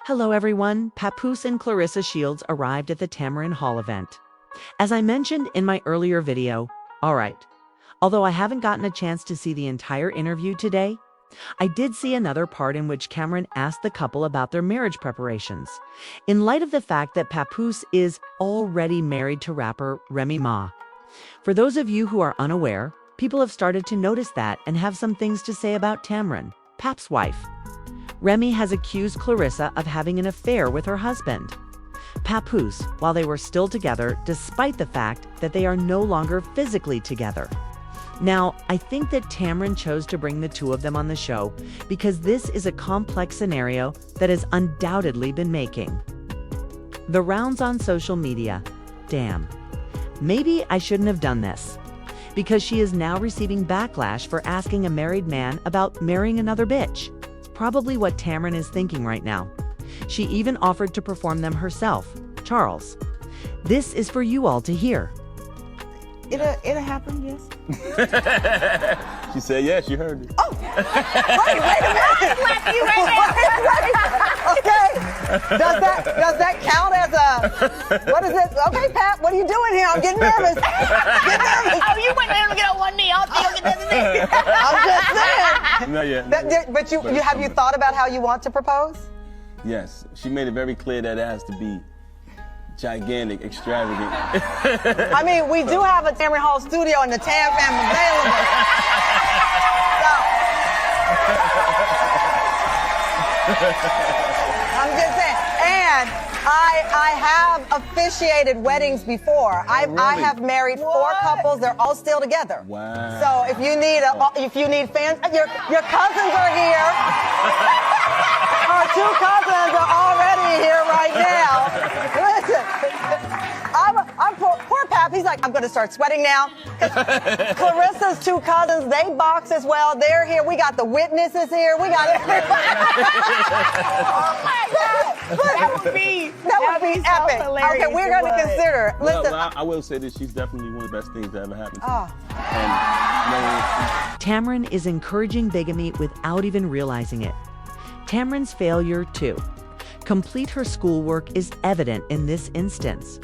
Hello everyone, Papoose and Claressa Shields arrived at the Tamron Hall event. As I mentioned in my earlier video, although I haven't gotten a chance to see the entire interview today, I did see another part in which Cameron asked the couple about their marriage preparations, in light of the fact that Papoose is already married to rapper Remy Ma. For those of you who are unaware, people have started to notice that and have some things to say about Tamron, Pap's wife. Remy has accused Claressa of having an affair with her husband, Papoose, while they were still together, despite the fact that they are no longer physically together. Now, I think that Tamron chose to bring the two of them on the show because this is a complex scenario that has undoubtedly been making the rounds on social media. Damn. Maybe I shouldn't have done this, because she is now receiving backlash for asking a married man about marrying another bitch. Probably what Tamron is thinking right now. She even offered to perform them herself. Charles, this is for you all to hear. It'll happen, yes. She said yes, you heard it. Oh! Wait a minute! Slap you right now. Okay. Does that count as a, what is it? Okay, Pat, what are you doing here? I'm getting nervous. Oh, you went there to get on one knee. I'll get the other knee. I'm just saying. Not yet. But have you thought about how you want to propose? Yes, she made it very clear that it has to be gigantic, extravagant. I mean, we do have a Tamron Hall studio and the Tam fam available. I'm just saying. And I have officiated weddings before. Really? I have married 4 couples. They're all still together. Wow. So if you need fans, your cousins are here. Our 2 cousins are already here right now. Listen, I'm poor Pap. He's like, I'm going to start sweating now. Claressa's 2 cousins, they box as well. They're here. We got the witnesses here. We got everybody. Oh my God. That would be so epic. hilarious. Okay, we're going to consider. Listen. Well, I will say this, she's definitely one of the best things that ever happened to me. Oh. And, Tamron is encouraging bigamy without even realizing it. Tamron's failure to complete her schoolwork is evident in this instance.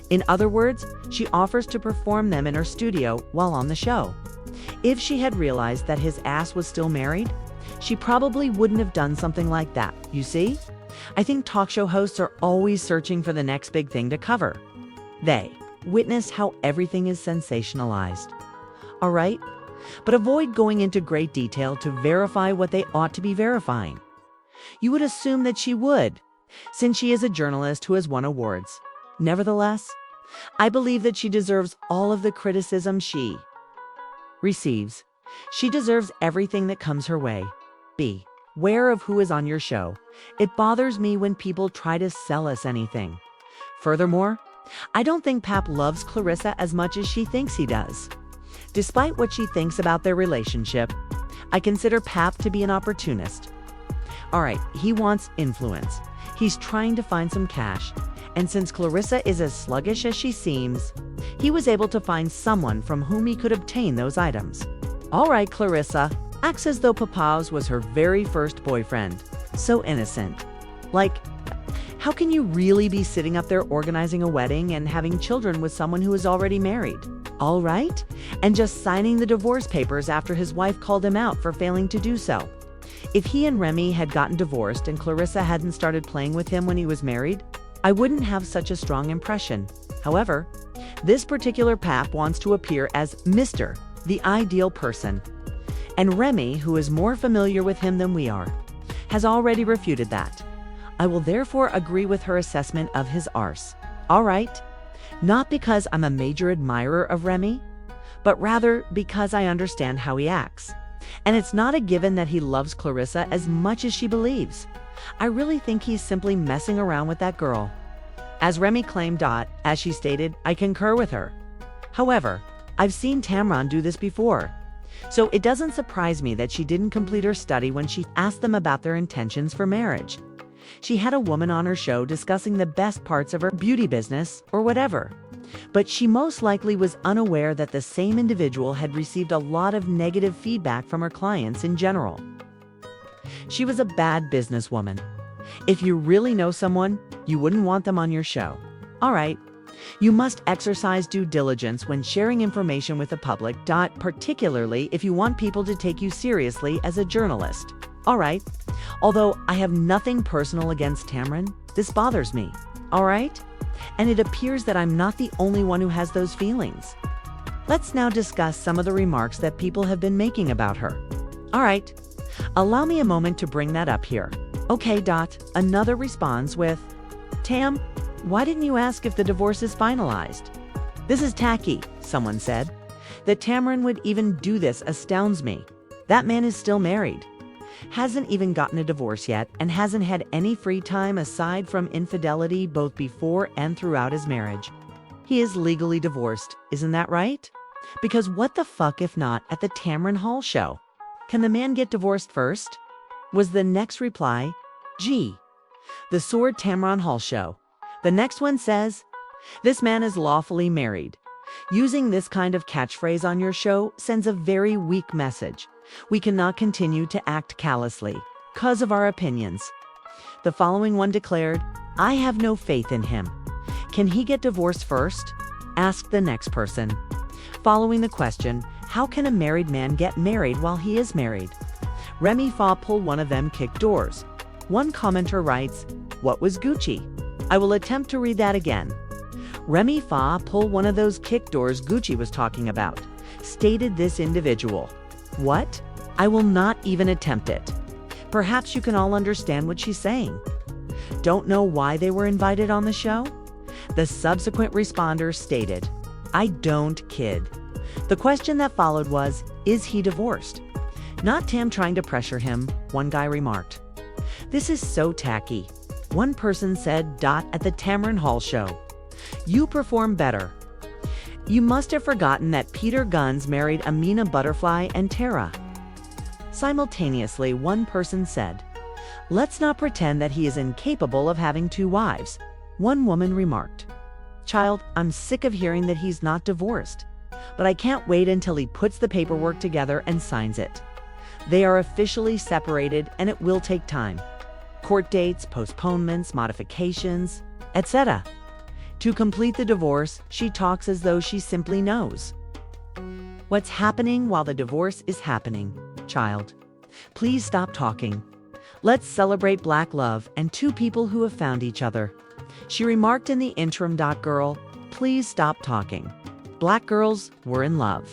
In other words, she offers to perform them in her studio while on the show. If she had realized that his ass was still married, she probably wouldn't have done something like that, you see? I think talk show hosts are always searching for the next big thing to cover. They witness how everything is sensationalized. All right? But avoid going into great detail to verify what they ought to be verifying. You would assume that she would, since she is a journalist who has won awards. Nevertheless, I believe that she deserves all of the criticism she receives. She deserves everything that comes her way. Beware of who is on your show. It bothers me when people try to sell us anything. Furthermore, I don't think Pap loves Claressa as much as she thinks he does. Despite what she thinks about their relationship, I consider Pap to be an opportunist. All right, he wants influence. He's trying to find some cash. And since Claressa is as sluggish as she seems, he was able to find someone from whom he could obtain those items. All right, Claressa acts as though Papoose was her very first boyfriend. So innocent. Like, how can you really be sitting up there organizing a wedding and having children with someone who is already married? All right? And just signing the divorce papers after his wife called him out for failing to do so. If he and Remy had gotten divorced and Claressa hadn't started playing with him when he was married, I wouldn't have such a strong impression. However, this particular Pap wants to appear as Mr. the ideal person. And Remy, who is more familiar with him than we are, has already refuted that. I will therefore agree with her assessment of his arse. All right? Not because I'm a major admirer of Remy, but rather because I understand how he acts. And it's not a given that he loves Claressa as much as she believes. I really think he's simply messing around with that girl. As Remy claimed, as she stated, I concur with her. However, I've seen Tamron do this before. So it doesn't surprise me that she didn't complete her study when she asked them about their intentions for marriage. She had a woman on her show discussing the best parts of her beauty business or whatever. But she most likely was unaware that the same individual had received a lot of negative feedback from her clients in general. She was a bad businesswoman. If you really know someone, you wouldn't want them on your show. All right. You must exercise due diligence when sharing information with the public, particularly if you want people to take you seriously as a journalist. All right. Although I have nothing personal against Tamron, this bothers me. All right? And it appears that I'm not the only one who has those feelings. Let's now discuss some of the remarks that people have been making about her. All right. Allow me a moment to bring that up here. Okay. Another responds with, Tam, why didn't you ask if the divorce is finalized? This is tacky, someone said. That Tamron would even do this astounds me. That man is still married. Hasn't even gotten a divorce yet and hasn't had any free time aside from infidelity both before and throughout his marriage. He is legally divorced, isn't that right? Because what the fuck if not at the Tamron Hall show? Can the man get divorced first? Was the next reply. Gee. The Sword Tamron Hall show. The next one says, this man is lawfully married. Using this kind of catchphrase on your show sends a very weak message. We cannot continue to act callously, 'cause of our opinions. The following one declared, I have no faith in him. Can he get divorced first? Asked the next person. Following the question, how can a married man get married while he is married? Remy Ma pulled one of them kick doors. One commenter writes, what was Gucci? I will attempt to read that again. Remy Ma pulled one of those kick doors Gucci was talking about, stated this individual. What? I will not even attempt it. Perhaps you can all understand what she's saying. Don't know why they were invited on the show? The subsequent responder stated, I don't kid. The question that followed was, is he divorced? Not Tam trying to pressure him, one guy remarked. This is so tacky. One person said, at the Tamron Hall show. You perform better. You must have forgotten that Peter Gunz married Amina Butterfly and Tara. Simultaneously, one person said, let's not pretend that he is incapable of having 2 wives. One woman remarked, child, I'm sick of hearing that he's not divorced, but I can't wait until he puts the paperwork together and signs it. They are officially separated and it will take time. Court dates, postponements, modifications, etc. To complete the divorce, she talks as though she simply knows what's happening while the divorce is happening. Child, please stop talking. Let's celebrate Black love and 2 people who have found each other. She remarked in the interim. Girl, please stop talking. Black girls were in love.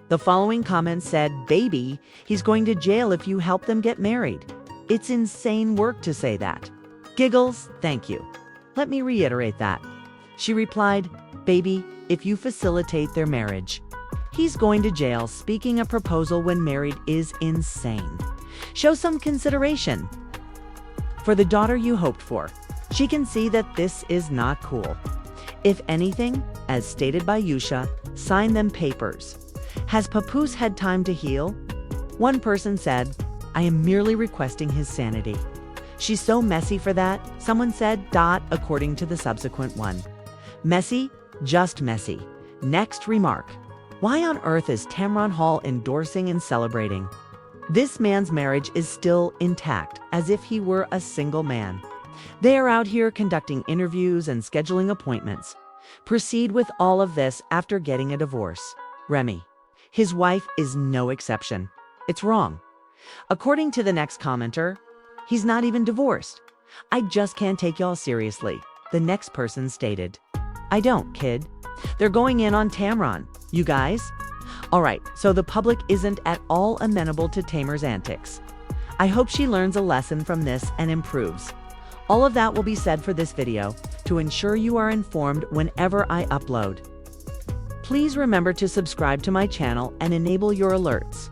The following comment said, baby, he's going to jail if you help them get married. It's insane work to say that. Giggles, thank you. Let me reiterate that. She replied, baby, if you facilitate their marriage. He's going to jail. Speaking a proposal when married is insane. Show some consideration for the daughter you hoped for. She can see that this is not cool. If anything, as stated by Yusha, sign them papers. Has Papoose had time to heal? One person said, I am merely requesting his sanity. She's so messy for that, someone said. According to the subsequent one. Messy, just messy. Next remark. Why on earth is Tamron Hall endorsing and celebrating? This man's marriage is still intact, as if he were a single man. They are out here conducting interviews and scheduling appointments. Proceed with all of this after getting a divorce. Remy. His wife is no exception. It's wrong. According to the next commenter, he's not even divorced. I just can't take y'all seriously. The next person stated, I don't, kid. They're going in on Tamron, you guys. All right, so the public isn't at all amenable to Tamer's antics. I hope she learns a lesson from this and improves. All of that will be said for this video to ensure you are informed whenever I upload. Please remember to subscribe to my channel and enable your alerts.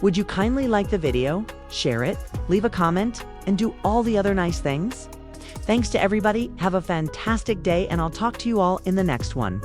Would you kindly like the video, share it, leave a comment, and do all the other nice things? Thanks to everybody. Have a fantastic day, and I'll talk to you all in the next one.